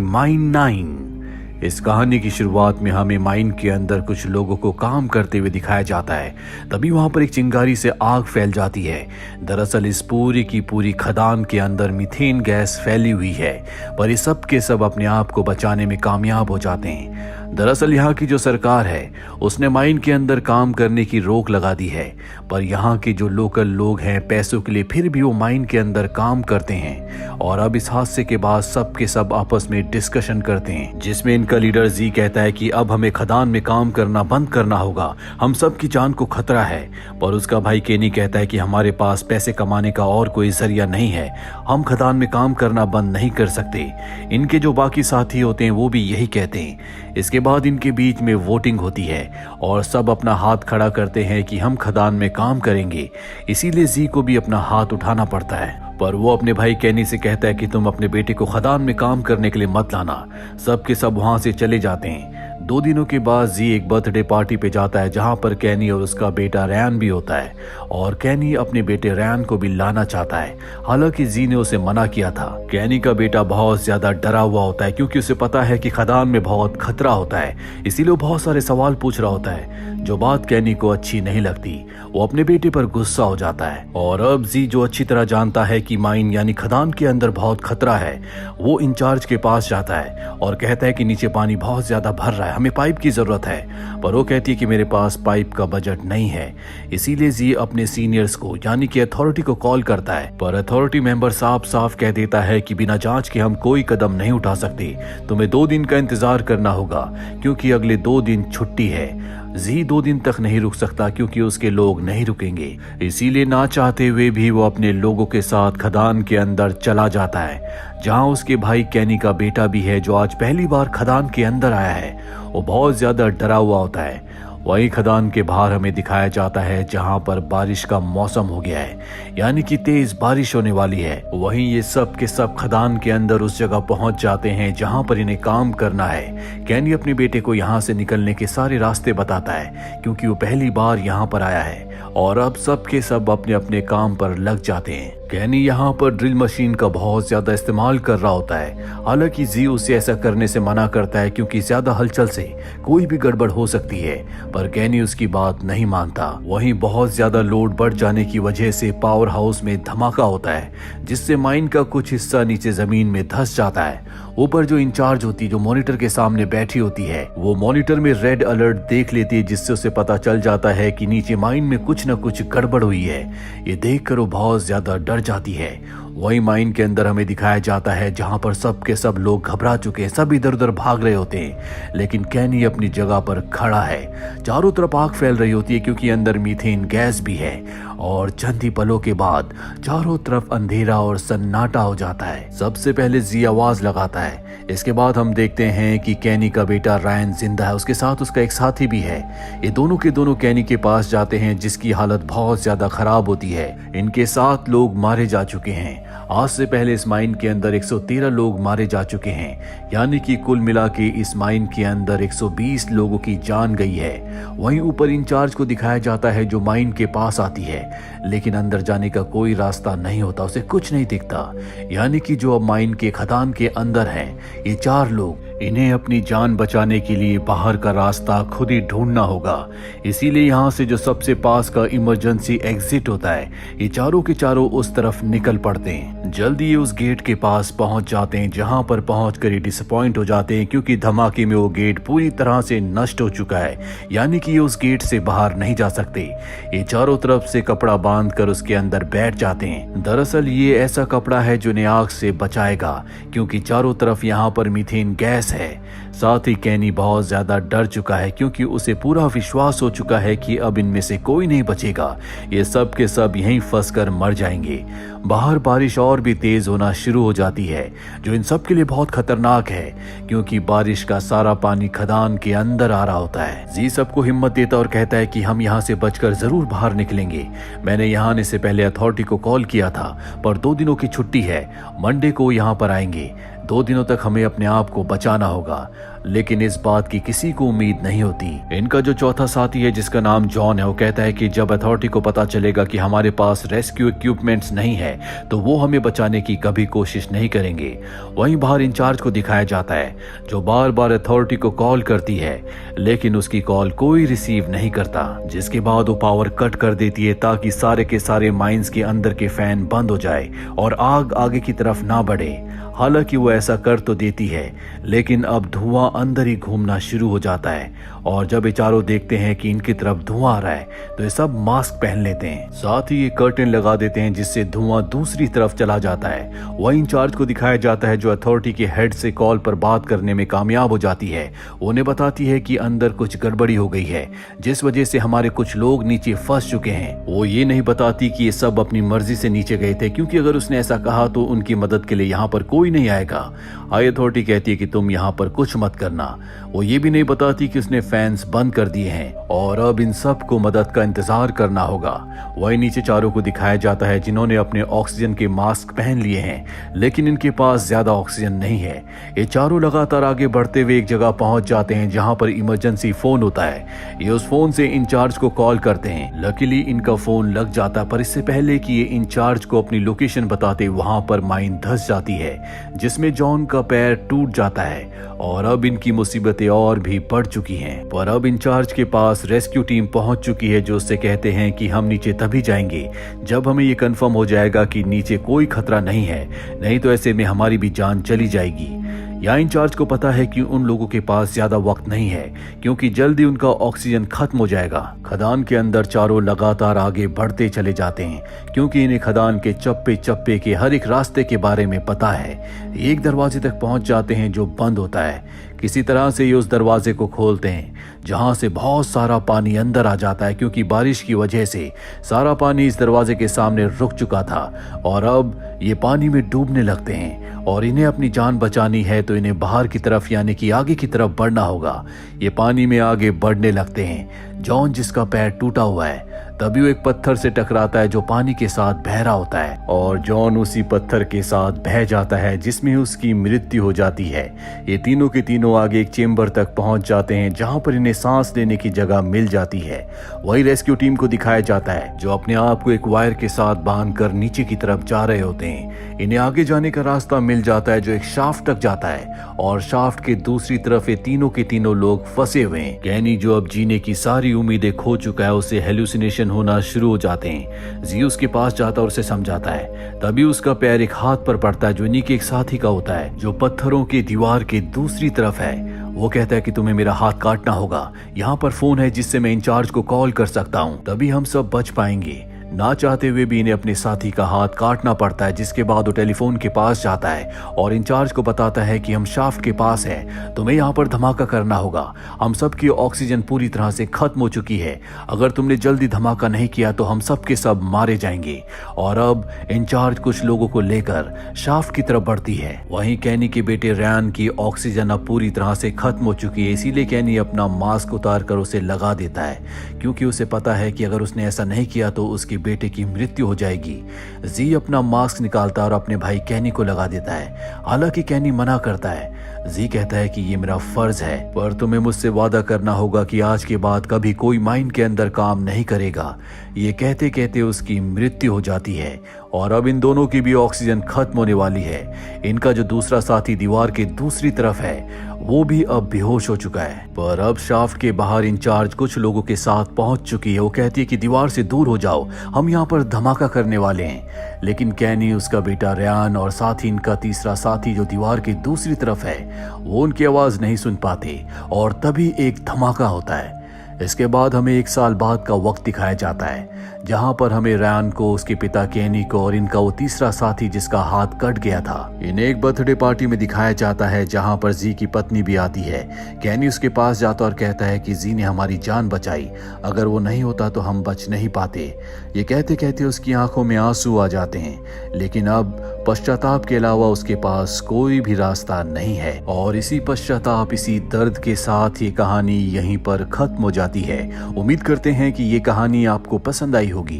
Mine 9। इस कहानी की शुरुआत में हमें माइन के अंदर कुछ लोगों को काम करते हुए दिखाया जाता है। तभी वहां पर एक चिंगारी से आग फैल जाती है। दरअसल इस पूरी की पूरी खदान के अंदर मीथेन गैस फैली हुई है, पर ये सब के सब अपने आप को बचाने में कामयाब हो जाते हैं। दरअसल यहाँ की जो सरकार है उसने माइन के अंदर काम करने की रोक लगा दी है, पर यहाँ के जो लोकल लोग हैं पैसों के लिए फिर भी वो माइन के अंदर काम करते हैं। और अब इस हादसे के बाद सब के सब आपस में डिस्कशन करते हैं, जिसमें इनका लीडर जी कहता है कि अब हमें खदान में काम करना बंद करना होगा, हम सब की जान को खतरा है। पर उसका भाई केनी कहता है कि हमारे पास पैसे कमाने का और कोई जरिया नहीं है, हम खदान में काम करना बंद नहीं कर सकते। इनके जो बाकी साथी होते हैं वो भी यही कहते हैं। इसके बाद इनके बीच में वोटिंग होती है और सब अपना हाथ खड़ा करते हैं कि हम खदान में काम करेंगे। इसीलिए जी को भी अपना हाथ उठाना पड़ता है, पर वो अपने भाई केनी से कहता है कि तुम अपने बेटे को खदान में काम करने के लिए मत लाना। सब के सब वहां से चले जाते हैं। 2 दिनों के बाद जी एक बर्थडे पार्टी पे जाता है जहां पर केनी और उसका बेटा रैन भी होता है, और केनी अपने बेटे रैन को भी लाना चाहता है। हालांकि जी ने उसे मना किया था। केनी का बेटा बहुत ज्यादा डरा हुआ होता है क्योंकि उसे पता है कि खदान में बहुत खतरा होता है, इसीलिए वो बहुत सारे सवाल पूछ रहा होता है, जो बात केनी को अच्छी नहीं लगती। वो अपने बेटे पर गुस्सा हो जाता है। और अब जी जो अच्छी तरह जानता है कि माइन यानी खदान के अंदर बहुत खतरा है, वो इंचार्ज के पास जाता है और कहता है कि नीचे पानी बहुत ज्यादा भर रहा है, हमें पाइप की जरूरत है। पर वो कहती है कि मेरे पास पाइप का बजट नहीं है। इसीलिए जी अपने सीनियर्स को यानी कि अथॉरिटी को कॉल करता है, पर अथॉरिटी मेंबर साफ साफ कह देता है कि बिना जांच के हम कोई कदम नहीं उठा सकते, तुम्हें 2 दिन का इंतजार करना होगा क्योंकि अगले 2 दिन छुट्टी है। जी 2 दिन तक नहीं रुक सकता क्योंकि उसके लोग नहीं रुकेंगे। इसीलिए ना चाहते हुए भी वो अपने लोगों के साथ खदान के अंदर चला जाता है, जहां उसके भाई केनी का बेटा भी है जो आज पहली बार खदान के अंदर आया है। वो बहुत ज्यादा डरा हुआ होता है। वही खदान के बाहर हमें दिखाया जाता है जहां पर बारिश का मौसम हो गया है, यानी कि तेज बारिश होने वाली है। वहीं ये सब के सब खदान के अंदर उस जगह पहुंच जाते हैं जहां पर इन्हें काम करना है। केनी अपने बेटे को यहां से निकलने के सारे रास्ते बताता है क्योंकि वो पहली बार यहां पर आया है। और अब सब के सब अपने अपने काम पर लग जाते हैं। केनी यहाँ पर ड्रिल मशीन का बहुत ज्यादा इस्तेमाल कर रहा होता है। हालांकि जी उसे ऐसा करने से मना करता है क्योंकि ज्यादा हलचल से कोई भी गड़बड़ हो सकती है, पर केनी उसकी बात नहीं मानता। वहीं बहुत ज्यादा लोड बढ़ जाने की वजह से पावर हाउस में धमाका होता है, जिससे माइन का कुछ हिस्सा नीचे जमीन में धंस जाता है। ऊपर जो इंचार्ज होती है, जो मॉनिटर के सामने बैठी होती है, वो मॉनिटर में रेड अलर्ट देख लेती है, जिससे उसे पता चल जाता है कि नीचे माइन में कुछ न कुछ गड़बड़ हुई है। ये देखकर वो बहुत ज्यादा डर जाती है। वही माइन के अंदर हमें दिखाया जाता है जहां पर सब के सब लोग घबरा चुके हैं, सब इधर उधर भाग रहे होते हैं, लेकिन केनी अपनी जगह पर खड़ा है। चारों तरफ आग फैल रही होती है क्योंकि अंदर मीथेन गैस भी है, और चंद ही पलों के बाद चारों तरफ अंधेरा और सन्नाटा हो जाता है। सबसे पहले जी आवाज लगाता है। इसके बाद हम देखते हैं कि केनी का बेटा रायन जिंदा है, उसके साथ उसका एक साथी भी है। ये दोनों के दोनों केनी के पास जाते हैं, जिसकी हालत बहुत ज्यादा खराब होती है। इनके 7 लोग मारे जा चुके हैं। आज से पहले इस माइन के अंदर 113 लोग मारे जा चुके हैं, यानी कि कुल मिला के इस माइन के अंदर 120 लोगों की जान गई है। वहीं ऊपर इंचार्ज को दिखाया जाता है जो माइन के पास आती है, लेकिन अंदर जाने का कोई रास्ता नहीं होता, उसे कुछ नहीं दिखता। यानी कि जो अब माइन के खदान के अंदर हैं, ये 4 लोग, इन्हें अपनी जान बचाने के लिए बाहर का रास्ता खुद ही ढूंढना होगा। इसीलिए यहाँ से जो सबसे पास का इमरजेंसी एग्जिट होता है, ये चारों के चारों उस तरफ निकल पड़ते हैं। जल्दी ये उस गेट के पास पहुंच जाते हैं, जहां पर पहुंचकर ये डिसअपॉइंट हो जाते हैं क्योंकि धमाके में वो गेट पूरी तरह से नष्ट हो चुका है, यानी कि ये उस गेट से बाहर नहीं जा सकते। ये चारों तरफ से कपड़ा बांधकर उसके अंदर बैठ जाते हैं। दरअसल ये ऐसा कपड़ा है जो इन्हें आग से बचाएगा, क्योंकि चारों तरफ यहाँ पर मीथेन गैस है। साथ ही केनी बहुत ज्यादा डर चुका है क्योंकि उसे पूरा विश्वास हो चुका है कि अब इनमें से कोई नहीं बचेगा, ये सब के सब यहीं फंसकर मर जाएंगे। बाहर बारिश और भी तेज होना शुरू हो जाती है, जो इन सब के लिए बहुत खतरनाक है क्योंकि बारिश का सारा पानी खदान के अंदर आ रहा होता है। जी सबको हिम्मत देता और कहता है कि हम यहाँ से बचकर जरूर बाहर निकलेंगे। मैंने यहाँ आने से पहले अथॉरिटी को कॉल किया था, पर 2 दिनों की छुट्टी है, मंडे को यहाँ पर आएंगे। 2 दिनों तक हमें अपने आप को बचाना होगा, लेकिन इस बात की किसी को उम्मीद नहीं होती। इनका जो चौथा साथी है जिसका नाम जॉन है, वो कहता है कि जब अथॉरिटी को पता चलेगा कि हमारे पास रेस्क्यू इक्विपमेंट्स नहीं है तो वो हमें बचाने की कभी कोशिश नहीं करेंगे। वहीं बाहर इंचार्ज को दिखाया जाता है जो बार बार अथॉरिटी को कॉल करती है, लेकिन उसकी कॉल कोई रिसीव नहीं करता, जिसके बाद वो पावर कट कर देती है ताकि सारे के सारे माइंस के अंदर के फैन बंद हो जाए और आग आगे की तरफ ना बढ़े। हालांकि वो ऐसा कर तो देती है, लेकिन अब धुआं अंदर ही घूमना शुरू हो जाता है और जब ये चारों देखते हैं कि इनकी तरफ धुआं आ रहा है तो ये सब मास्क पहन लेते हैं। साथ ही ये कर्टेन लगा देते हैं जिससे धुआं दूसरी तरफ चला जाता है। वहीं इंचार्ज को दिखाया जाता है जो अथॉरिटी के हेड से कॉल पर बात करने में कामयाब हो जाती है। उन्हें बताती है कि अंदर कुछ गड़बड़ी हो गई है जिस वजह से हमारे कुछ लोग नीचे फंस चुके हैं। वो ये नहीं बताती कि ये सब अपनी मर्जी से नीचे गए थे, क्योंकि अगर उसने ऐसा कहा तो उनकी मदद के लिए यहाँ पर कोई नहीं आएगा। हाई अथॉरिटी कहती है कि तुम यहाँ पर कुछ मत करना। वो ये भी नहीं बताती कि उसने फैंस बंद कर दिए हैं और अब इन सब को मदद का इंतजार करना होगा। वही नीचे चारों को दिखाया जाता है जिन्होंने अपने ऑक्सीजन के मास्क पहन लिए हैं, लेकिन इनके पास ज्यादा ऑक्सीजन नहीं है। ये चारों लगातार आगे बढ़ते हुए एक जगह पहुंच जाते हैं जहां पर इमरजेंसी फोन होता है। ये उस फोन से इंचार्ज को कॉल करते हैं। लकीली इनका फोन लग जाता, पर इससे पहले कि ये इंचार्ज को अपनी लोकेशन बताते वहां पर माइन धंस जाती है जिसमें जॉन का पैर टूट जाता है और अब इनकी मुसीबतें और भी बढ़ चुकी हैं। पर अब इंचार्ज के पास रेस्क्यू टीम पहुंच चुकी है जो उससे कहते हैं कि हम नीचे तभी जाएंगे जब हमें ये कंफर्म हो जाएगा कि नीचे कोई खतरा नहीं है, नहीं तो ऐसे में हमारी भी जान चली जाएगी। यहाँ इंचार्ज को पता है कि उन लोगों के पास ज्यादा वक्त नहीं है क्योंकि जल्दी उनका ऑक्सीजन खत्म हो जाएगा। खदान के अंदर चारों लगातार आगे बढ़ते चले जाते हैं क्योंकि इन्हें खदान के चप्पे चप्पे के हर एक रास्ते के बारे में पता है। एक दरवाजे तक पहुंच जाते हैं जो बंद होता है। किसी तरह से ये उस दरवाजे को खोलते हैं जहां से बहुत सारा पानी अंदर आ जाता है क्योंकि बारिश की वजह से सारा पानी इस दरवाजे के सामने रुक चुका था और अब ये पानी में डूबने लगते हैं और इन्हें अपनी जान बचानी है तो इन्हें बाहर की तरफ यानी कि आगे की तरफ बढ़ना होगा। ये पानी में आगे बढ़ने लगते हैं। जॉन जिसका पैर टूटा हुआ है तभी वो एक पत्थर से टकराता है जो पानी के साथ बह रहा होता है और जॉन उसी पत्थर के साथ बह जाता है जिसमें उसकी मृत्यु हो जाती है। ये तीनों के तीनों आगे एक चेंबर तक पहुंच जाते हैं जहां पर इन्हें सांस लेने की जगह मिल जाती है। वही रेस्क्यू टीम को दिखाया जाता है जो अपने आप को एक वायर के साथ बांधकर नीचे की तरफ जा रहे होते हैं। इन्हें आगे जाने का रास्ता मिल जाता है जो एक शाफ्ट तक जाता है और शाफ्ट के दूसरी तरफ ये तीनों के तीनों लोग फंसे हुए हैं। कैनी जो अब जीने की सारी उम्मीदें खो चुका है, उसे हेलुसिनेशन होना शुरू हो जाते हैं। जी उसके पास जाता और उसे समझाता है। तभी उसका पैर एक हाथ पर पड़ता है जो इन्हीं के एक साथी का होता है जो पत्थरों की दीवार के दूसरी तरफ है। वो कहता है कि तुम्हें मेरा हाथ काटना होगा, यहाँ पर फोन है जिससे मैं इंचार्ज को कॉल कर सकता हूँ, तभी हम सब बच पाएंगे। ना चाहते हुए भी इन्हें अपने साथी का हाथ काटना पड़ता है, जिसके बाद वो टेलीफोन के पास जाता है और इंचार्ज को बताता है कि हम शाफ्ट के पास हैं, तुम्हें यहाँ पर धमाका करना होगा। हम सब की ऑक्सीजन पूरी तरह से खत्म हो चुकी है, अगर तुमने जल्दी धमाका नहीं किया तो हम सब के सब मारे जाएंगे। और अब इंचार्ज कुछ लोगों को लेकर शाफ्ट की तरफ बढ़ती है। वहीं कैनी के बेटे रैन की ऑक्सीजन अब पूरी तरह से खत्म हो चुकी है, इसीलिए कैनी अपना मास्क उतार कर उसे लगा देता है क्योंकि उसे पता है कि अगर उसने ऐसा नहीं किया तो उसके बेटे की मृत्यु हो जाएगी। जी अपना मास्क निकालता और अपने भाई कैनी को लगा देता है, हालांकि कैनी मना करता है। जी कहता है कि ये मेरा फर्ज है, पर तुम्हें मुझसे वादा करना होगा कि आज के बाद कभी कोई माइन के अंदर काम नहीं करेगा। ये कहते कहते उसकी मृत्यु हो जाती है और अब इन दोनों की भी ऑक्सीजन खत्म होने वाली है। इनका जो दूसरा साथी दीवार के दूसरी तरफ है वो भी अब बेहोश हो चुका है। पर अब शाफ्ट के बाहर इंचार्ज कुछ लोगों के साथ पहुंच चुकी है। वो कहती है कि दीवार से दूर हो जाओ, हम यहाँ पर धमाका करने वाले हैं। लेकिन कैनी, उसका बेटा रयान और साथ ही इनका तीसरा साथी जो दीवार की दूसरी तरफ है वो उनकी आवाज नहीं सुन पाते और तभी एक धमाका होता है। इसके बाद हमें 1 साल बाद का वक्त दिखाया जाता है जहां पर हमें रैन को, उसके पिता कैनी को और इनका वो तीसरा साथी जिसका हाथ कट गया था, इन्हें एक बर्थडे पार्टी में दिखाया जाता है जहां पर जी की पत्नी भी आती है। कैनी उसके पास जाता और कहता है कि जी ने हमारी जान बचाई, अगर वो नहीं होता तो हम बच नहीं पाते। ये कहते कहते उसकी आंखों में आंसू आ जाते हैं, लेकिन अब पश्चाताप के अलावा उसके पास कोई भी रास्ता नहीं है। और इसी पश्चाताप, इसी दर्द के साथ ये कहानी यहीं पर खत्म हो जाती है। उम्मीद करते हैं कि ये कहानी आपको पसंद आई होगी।